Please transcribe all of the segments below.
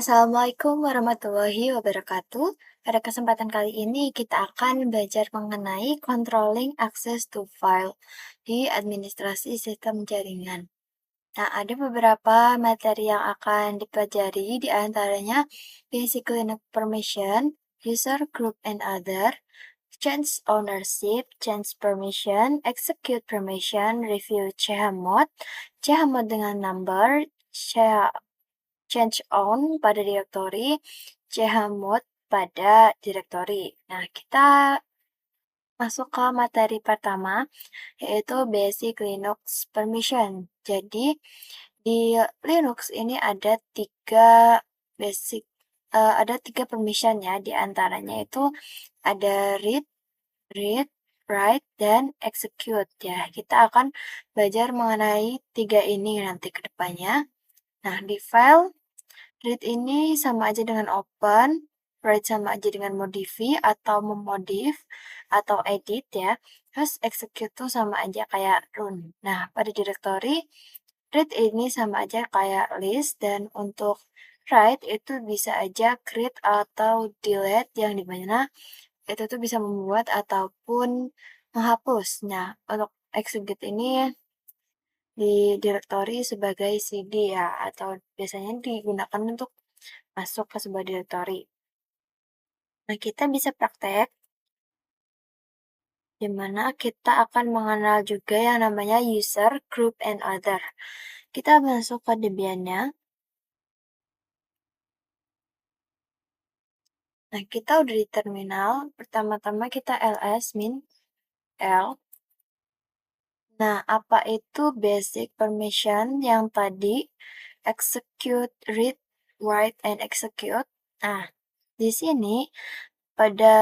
Assalamualaikum warahmatullahi wabarakatuh. Pada kesempatan kali ini kita akan belajar mengenai controlling access to file di administrasi sistem jaringan. Nah, ada beberapa materi yang akan dipelajari, di antaranya basic Linux permission, user group and other, change ownership, change permission, execute permission, review chmod dengan number, change on pada direktori, chmod pada direktori. Nah, kita masuk ke materi pertama, yaitu Basic Linux Permission. Jadi, di Linux ini basic, ada tiga permission ya, di antaranya itu ada read, write, dan execute ya. Kita akan belajar mengenai tiga ini nanti ke depannya. Nah, di file read ini sama aja dengan open, write sama aja dengan modify atau memodif atau edit ya. Terus execute tuh sama aja kayak run. Nah, pada directory, read ini sama aja kayak list dan untuk write itu bisa aja create atau delete yang dimana itu tuh bisa membuat ataupun menghapus. Nah, untuk execute ini di directory sebagai CD ya, atau biasanya digunakan untuk masuk ke sebuah directory. Nah, kita bisa praktek di mana kita akan mengenal juga yang namanya user, group, and other. Kita masuk ke Debian-nya. Nah, kita udah di terminal. Pertama-tama kita ls min l. Nah, apa itu basic permission yang tadi? Execute, read, write, and execute. Nah, di sini pada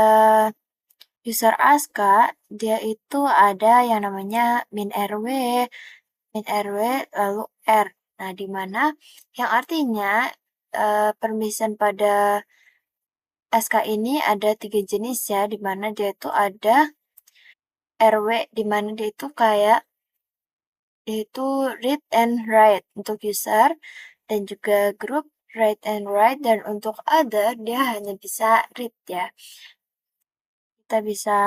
user ASCA, dia itu ada yang namanya min RW lalu R. Nah, di mana yang artinya permission pada ASCA ini ada tiga jenis ya, di mana dia itu ada RW, di mana dia itu kayak yaitu read and write untuk user, dan juga group read and write, dan untuk other dia hanya bisa read ya. Kita bisa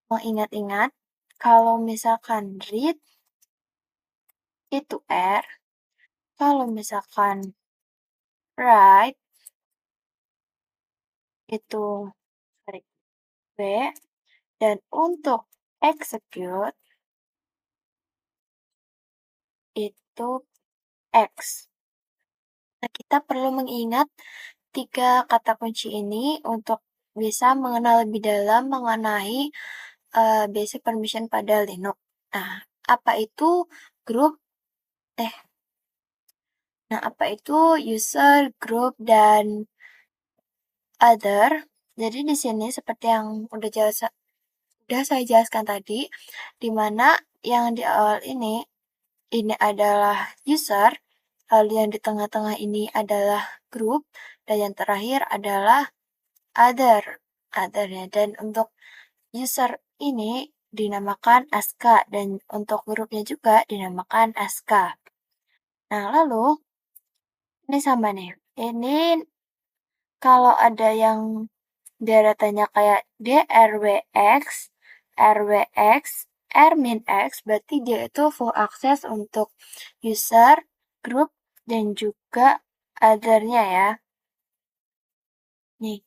mengingat-ingat kalau misalkan read itu R, kalau misalkan write itu sorry, B, dan untuk execute itu X. Nah, kita perlu mengingat tiga kata kunci ini untuk bisa mengenal lebih dalam mengenai basic permission pada Linux. Nah, apa itu group? Eh, nah apa itu user, group, dan other? Jadi di sini seperti yang udah saya jelaskan tadi, di mana yang di awal ini adalah user, lalu yang di tengah-tengah ini adalah group, dan yang terakhir adalah other ya. Dan untuk user ini dinamakan ASCA, dan untuk grupnya juga dinamakan ASCA. Nah, lalu ini sama nih. Ini kalau ada yang deretannya kayak DRWX, RWX, R-X, berarti dia itu full access untuk user, group, dan juga other-nya ya. Nih,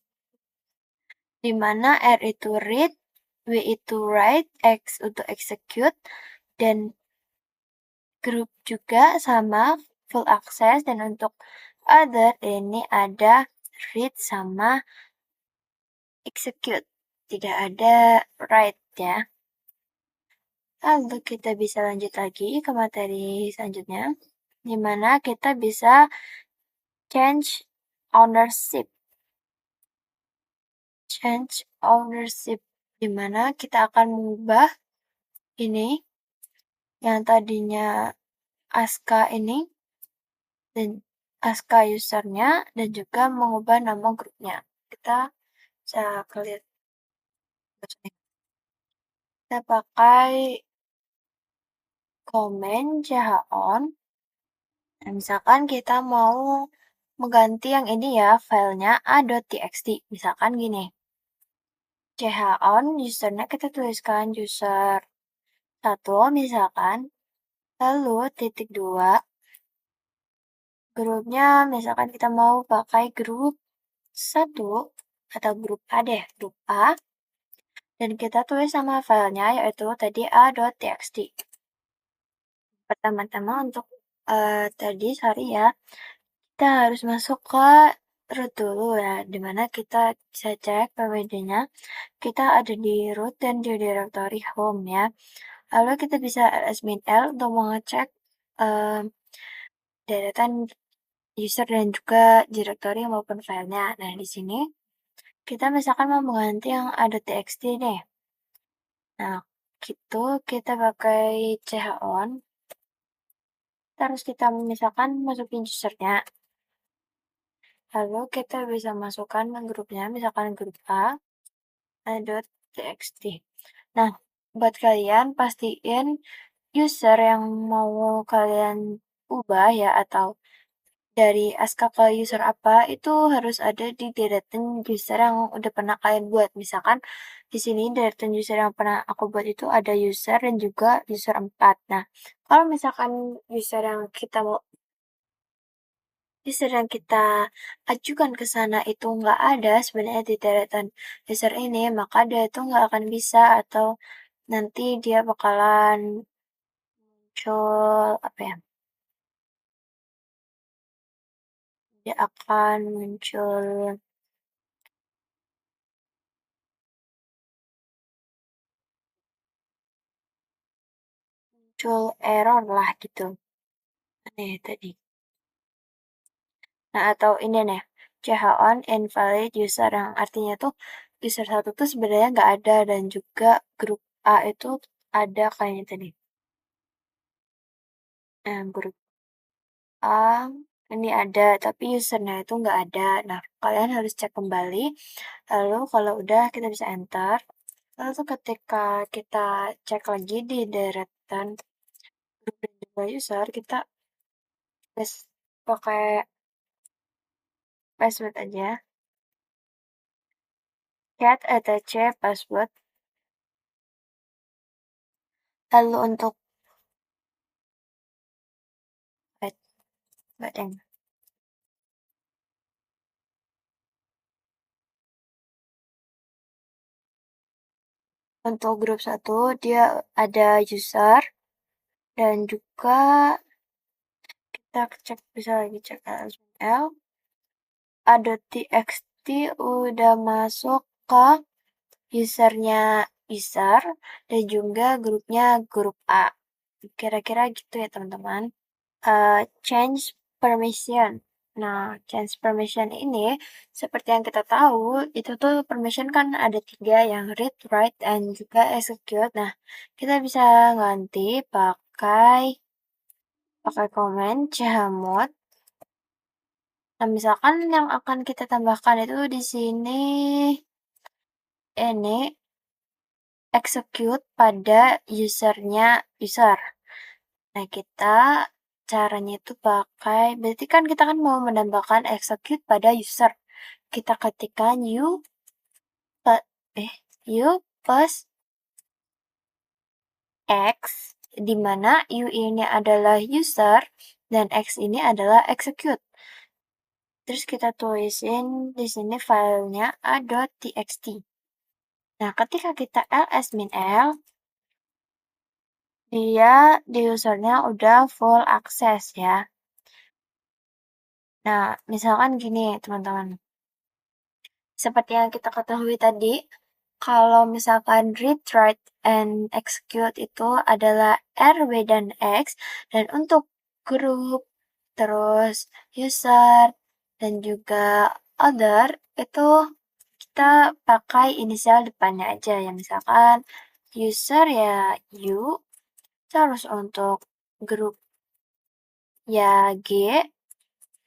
di mana R itu read, W itu write, X untuk execute, dan group juga sama full access, dan untuk other ini ada read sama execute. Tidak ada write ya. Lalu kita bisa lanjut lagi ke materi selanjutnya, di mana kita bisa change ownership. Change ownership, di mana kita akan mengubah ini yang tadinya ASCA ini dan ASCA usernya, dan juga mengubah nama grupnya. Kita bisa lihat, kita pakai command chon. Nah, misalkan kita mau mengganti yang ini ya, filenya a.txt. Misalkan gini, chon usernya kita tuliskan user 1 misalkan, lalu titik 2, grupnya misalkan kita mau pakai grup 1 atau grup A deh, grup A, dan kita tulis sama filenya yaitu tadi a.txt. Pertama-tama untuk tadi sorry ya, kita harus masuk ke root dulu ya, dimana kita bisa cek PWD-nya, kita ada di root dan di directory home ya. Lalu kita bisa lsmin-l untuk mengecek deretan user dan juga directory maupun filenya. Nah, di sini kita misalkan mau mengganti yang ada txt nih. Nah, gitu kita pakai chon. Terus kita misalkan masukin usernya. Lalu kita bisa masukkan grupnya, misalkan grup a.txt. Nah, buat kalian pastiin user yang mau kalian ubah ya atau dari SK ke user apa itu harus ada di deretan user yang udah pernah kalian buat. Misalkan di sini deretan user yang pernah aku buat itu ada user dan juga user 4. Nah, kalau misalkan user yang kita ajukan ke sana itu nggak ada sebenarnya di deretan user ini, maka dia itu nggak akan bisa atau nanti dia bakalan muncul apa ya? Dia akan muncul error lah gitu. Nih tadi. Nah, atau ini nih, chon invalid user yang artinya tuh user 1 tuh sebenarnya nggak ada dan juga grup A itu ada kayaknya tadi. Nah, grup A ini ada, tapi usernya itu nggak ada. Nah, kalian harus cek kembali. Lalu kalau udah kita bisa enter. Lalu tuh ketika kita cek lagi di deretan grup dan juga user, kita pakai password aja. Cat etc password. Lalu wait, wait, untuk grup 1 dia ada user dan juga kita cek bisa lagi cek LSML. Ada txt udah masuk ke usernya user dan juga grupnya grup A. Kira-kira gitu ya teman-teman. Change permission. Nah, change permission ini seperti yang kita tahu, itu tuh permission kan ada 3 yang read, write, and juga execute. Nah, kita bisa ganti pakai command chmod. Nah, misalkan yang akan kita tambahkan itu di sini ini execute pada usernya user. Nah, kita caranya itu berarti kan kita kan mau menambahkan execute pada user. Kita ketikkan u plus x, di mana u ini adalah user dan x ini adalah execute. Terus kita tulisin di sini filenya a.txt. Nah, ketika kita ls-l, dia di usernya udah full access ya. Nah, misalkan gini teman-teman. Seperti yang kita ketahui tadi, kalau misalkan read, write, and execute itu adalah R, W, dan X, dan untuk grup, terus user, dan juga other, itu kita pakai inisial depannya aja ya, misalkan user ya U, terus untuk grup ya G,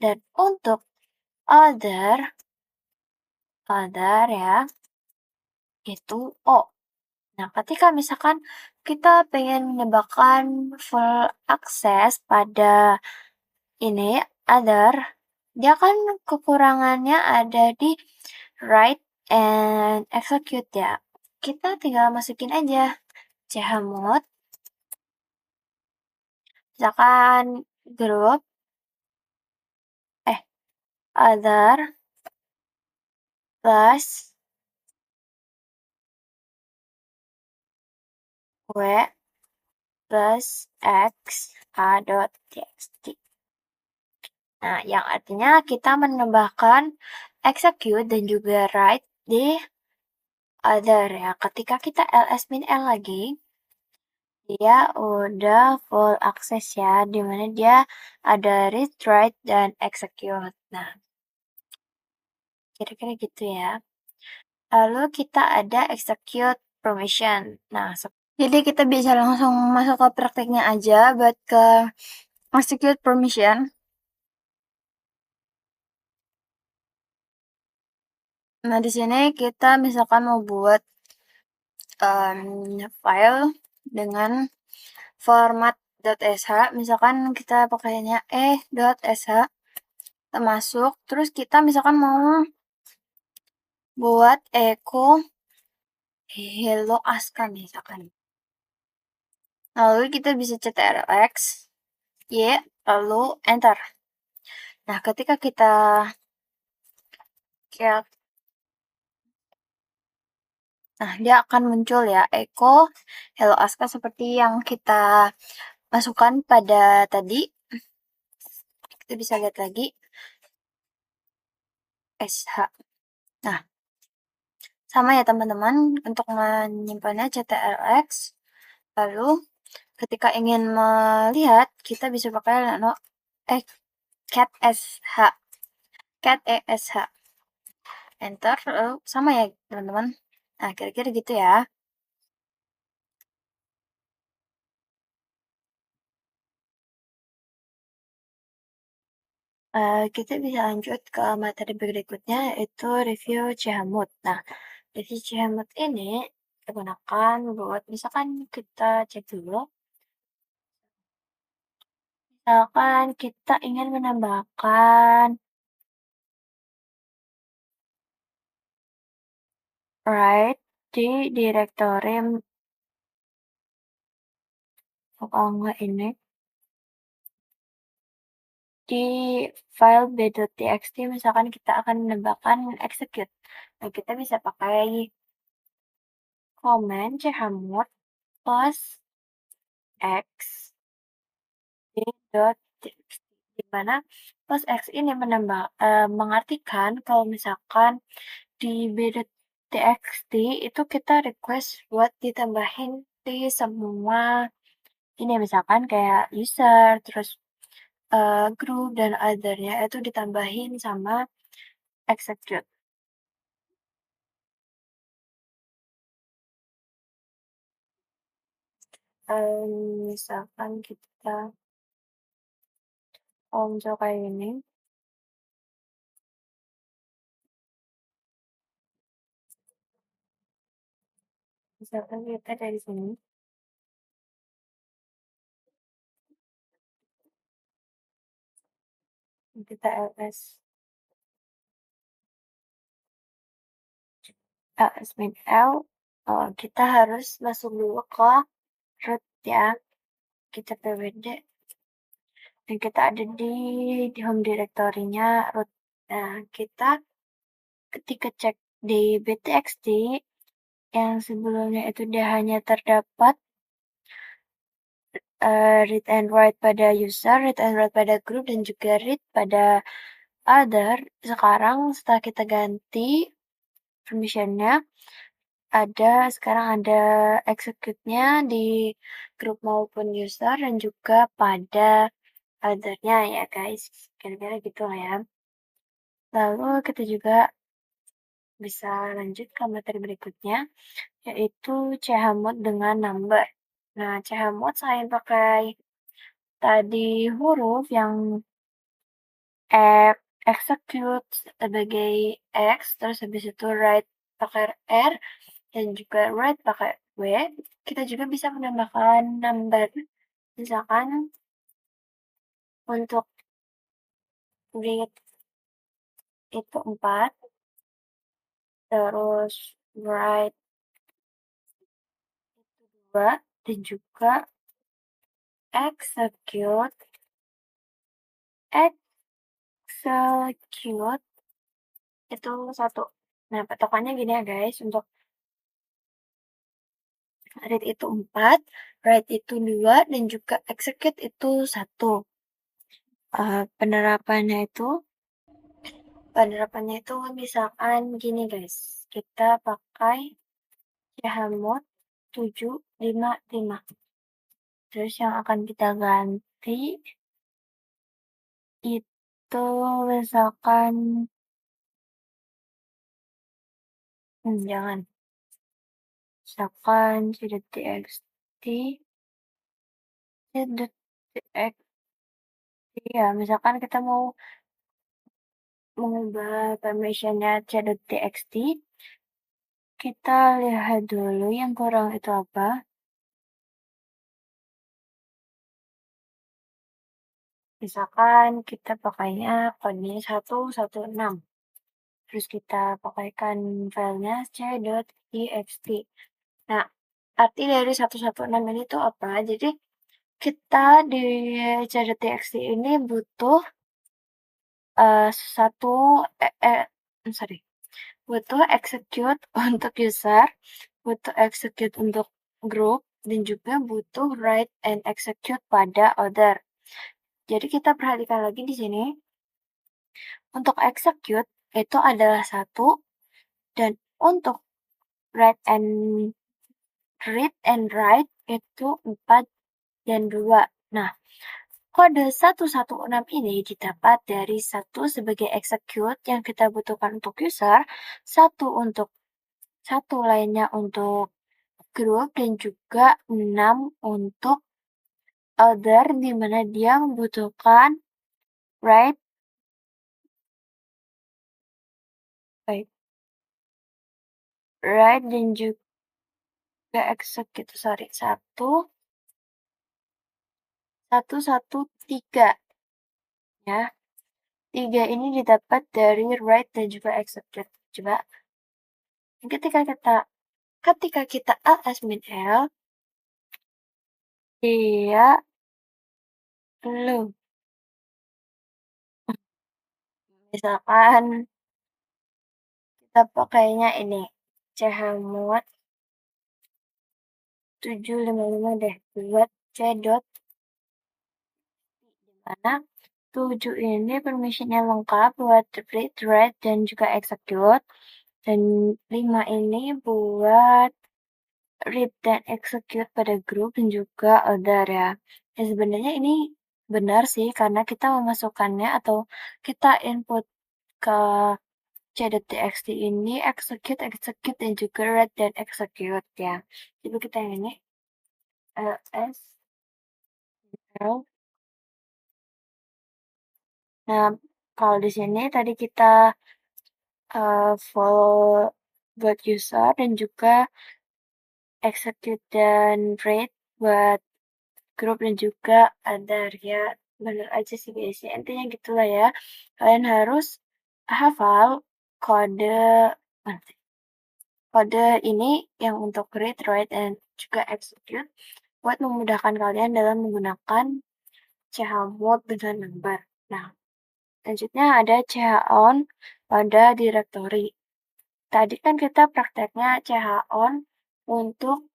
dan untuk other ya, itu O. Nah, ketika misalkan kita pengen menambahkan full access pada ini other, Dia kan kekurangannya ada di write and execute ya. Kita tinggal masukin aja chmod, misalkan group, other plus w plus x a dot txt. Nah, yang artinya kita menambahkan execute dan juga write di other ya. Ketika kita ls min l lagi, dia udah full access ya, dimana dia ada read, write, dan execute. Nah, kira-kira gitu ya. Lalu kita ada execute permission. Nah, jadi kita bisa langsung masuk ke prakteknya aja buat ke execute permission. Nah, di sini kita misalkan mau buat file dengan format .sh, misalkan kita pakainya .sh, kita masuk, terus kita misalkan mau buat echo hello aska misalkan. Lalu kita bisa ctrlx, y, lalu enter. Nah, ketika kita Nah, dia akan muncul ya, echo hello aska seperti yang kita masukkan pada tadi. Kita bisa lihat lagi sh. Nah, sama ya teman-teman, untuk menyimpannya ctrlx, lalu ketika ingin melihat, kita bisa pakai cat esh, enter, lalu sama ya teman-teman. Nah, kira-kira gitu ya. Kita bisa lanjut ke materi berikutnya, yaitu review Chmod. Nah, review Chmod ini digunakan buat, misalkan kita cek dulu, misalkan kita ingin menambahkan write di direktori, kalau nggak ini, di file b.txt, misalkan kita akan menambahkan execute. Nah, kita bisa pakai command chmod plus x d.txt, di mana plus x ini mengartikan kalau misalkan di b.txt itu kita request buat ditambahin di semua ini, misalkan kayak user, terus group dan other-nya itu ditambahin sama execute. Misalkan kita muncul kayak ini, misalkan kita dari sini, kita ls min l, kita harus masuk dulu ke root ya, kita pwd, dan kita ada di home directory-nya root. Nah, kita ketika cek di btxt yang sebelumnya itu dia hanya terdapat read and write pada user, read and write pada group, dan juga read pada other. Sekarang setelah kita ganti permission-nya, sekarang ada execute-nya di group maupun user, dan juga pada other-nya ya guys. Kira-kira gitu lah ya. Lalu kita juga bisa lanjut ke materi berikutnya, yaitu chmod dengan number. Nah, chmod selain pakai tadi huruf yang execute sebagai X, terus habis itu write pakai R, dan juga write pakai W, kita juga bisa menambahkan number. Misalkan untuk read itu 4, terus write itu 2, dan juga execute execute itu 1. Nah, patokannya gini ya guys, untuk read itu 4, write itu 2, dan juga execute itu 1. Penerapannya itu misalkan gini guys, kita pakai Chmod 755. Terus yang akan kita ganti itu misalkan, jangan, misalkan seed.txt, seed.txt, ya, misalkan kita mau mengubah permissionnya c.txt, kita lihat dulu yang kurang itu apa. Misalkan kita pakainya kodenya 116. Terus kita pakaikan filenya c.txt. Nah, arti dari 116 ini tuh apa? Jadi kita di c.txt ini butuh satu sorry, butuh execute untuk user, butuh execute untuk group, dan juga butuh write and execute pada other. Jadi kita perhatikan lagi di sini. Untuk execute itu adalah 1, dan untuk write and read and write itu 4 dan 2. Nah, kode 116 ini didapat dari 1 sebagai execute yang kita butuhkan untuk user, satu lainnya untuk group, dan juga 6 untuk other, di mana dia membutuhkan write, write dan juga execute. Sorry, 113 ya. 3 ini didapat dari write dan juga execute. Coba ketika kita as min L, dia lu. Misalkan kita pakainya ini, chmod 755 deh, buat c.dot, di mana 7 ini permissionnya lengkap buat read, write, dan juga execute. Dan 5 ini buat read dan execute pada group dan juga other ya. Ya sebenarnya ini benar sih, karena kita memasukkannya atau kita input ke c.txt ini execute, execute, dan juga read dan execute ya. Jadi kita yang ini ls L. Nah, kalau di sini tadi kita follow buat user, dan juga execute dan read buat grup, dan juga other ya. Bener aja sih guys ya, intinya gitulah ya. Kalian harus hafal kode kode ini yang untuk read, write, and juga execute buat memudahkan kalian dalam menggunakan chmod dengan number. Nah, selanjutnya ada chown pada directory. Tadi kan kita prakteknya chown untuk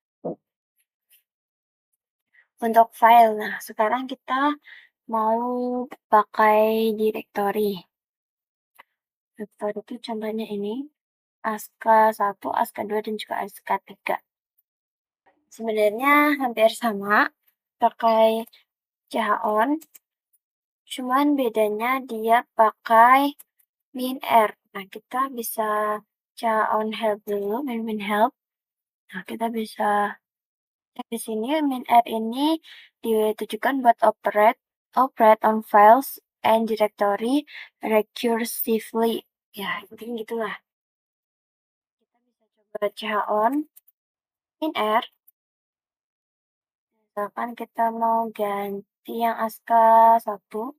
file. Nah, sekarang kita mau pakai directory. Directory itu contohnya ini, ASCII1, ASCII2, dan juga ASCII3. Sebenarnya hampir sama, pakai chown, cuman bedanya dia pakai min-r. Nah, kita bisa chown help dulu, min help. Nah, kita bisa di sini min-r ini ditujukan buat operate on files and directory recursively. Ya, intinya gitulah. Kita bisa coba chown min-r. Misalkan kita mau ganti yang ASCII1,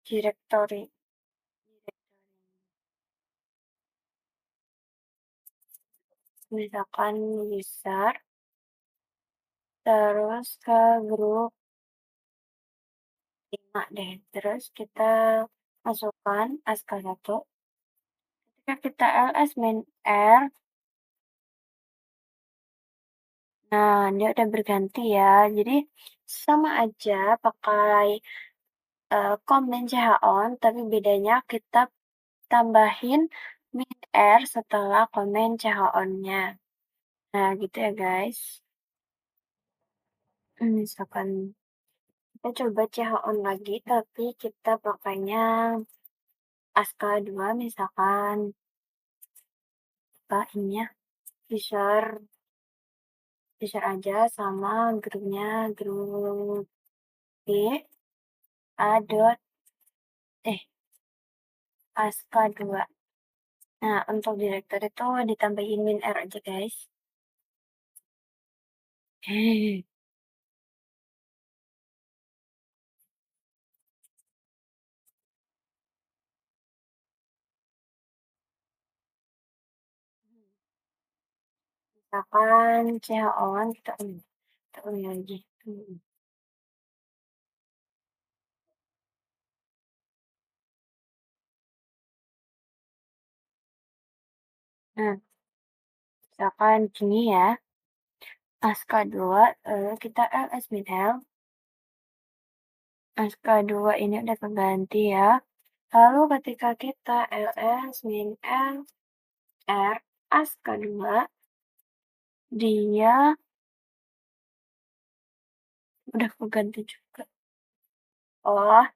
directory. Misalkan user, terus ke grup 5 deh, terus kita masukkan ask1. Ketika kita ls min r, nah dia udah berganti ya, jadi sama aja pakai komen chon, tapi bedanya kita tambahin min r setelah komen chon-nya. Nah, gitu ya guys. Misalkan kita coba chon lagi, tapi kita pakainya ask2 misalkan. Ini ya, user aja sama grupnya grup B a dot ask2. Nah, untuk direktur itu ditambahin min r aja guys. Misalkan chon kita ulangi lagi. Nah, misalkan gini ya, ask2, lalu kita ls min l, ask2 ini udah keganti ya. Lalu ketika kita ls min l r ask2, dia udah keganti juga. Oh,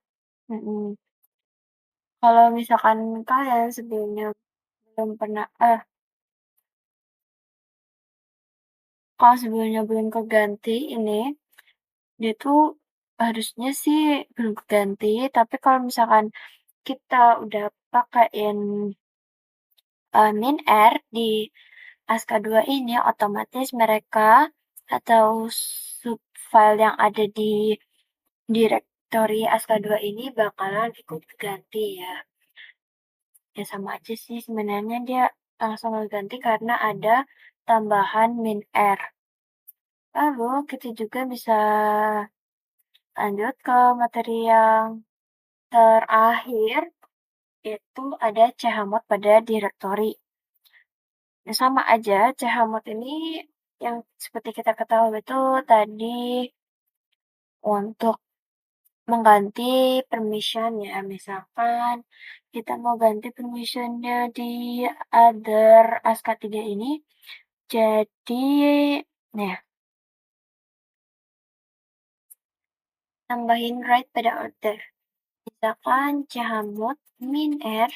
kalau misalkan kalian sebelumnya belum pernah, kalau sebelumnya belum keganti ini, dia tuh harusnya sih belum keganti, tapi kalau misalkan kita udah pakein min r di ask2 ini, otomatis mereka atau subfile yang ada di directory ask2 ini bakalan ikut ganti ya. Ya sama aja sih sebenarnya dia langsung ganti karena ada tambahan min r. Lalu kita juga bisa lanjut ke materi yang terakhir, itu ada chmod pada directory. Nah, sama aja chmod ini yang seperti kita ketahui itu tadi untuk mengganti permission ya. Misalkan kita mau ganti permissionnya di other ask3 ini jadi nah tambahin write pada order. Misalkan chmod min r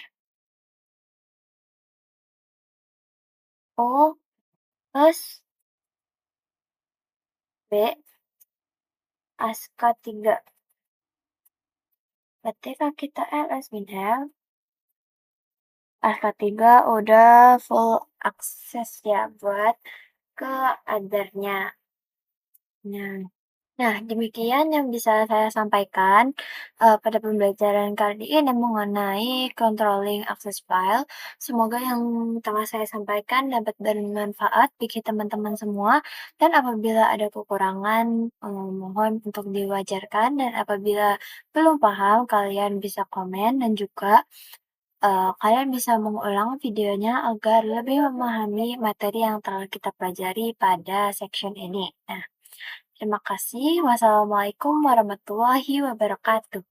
o plus b ask3. Ketika kita ls min l, ask3 udah full akses ya buat ke other-nya. Nah, demikian yang bisa saya sampaikan pada pembelajaran kali ini mengenai controlling access file. Semoga yang telah saya sampaikan dapat bermanfaat bagi teman-teman semua. Dan apabila ada kekurangan, mohon untuk diwajarkan. Dan apabila belum paham, kalian bisa komen dan juga kalian bisa mengulang videonya agar lebih memahami materi yang telah kita pelajari pada section ini. Nah, terima kasih. Wassalamualaikum warahmatullahi wabarakatuh.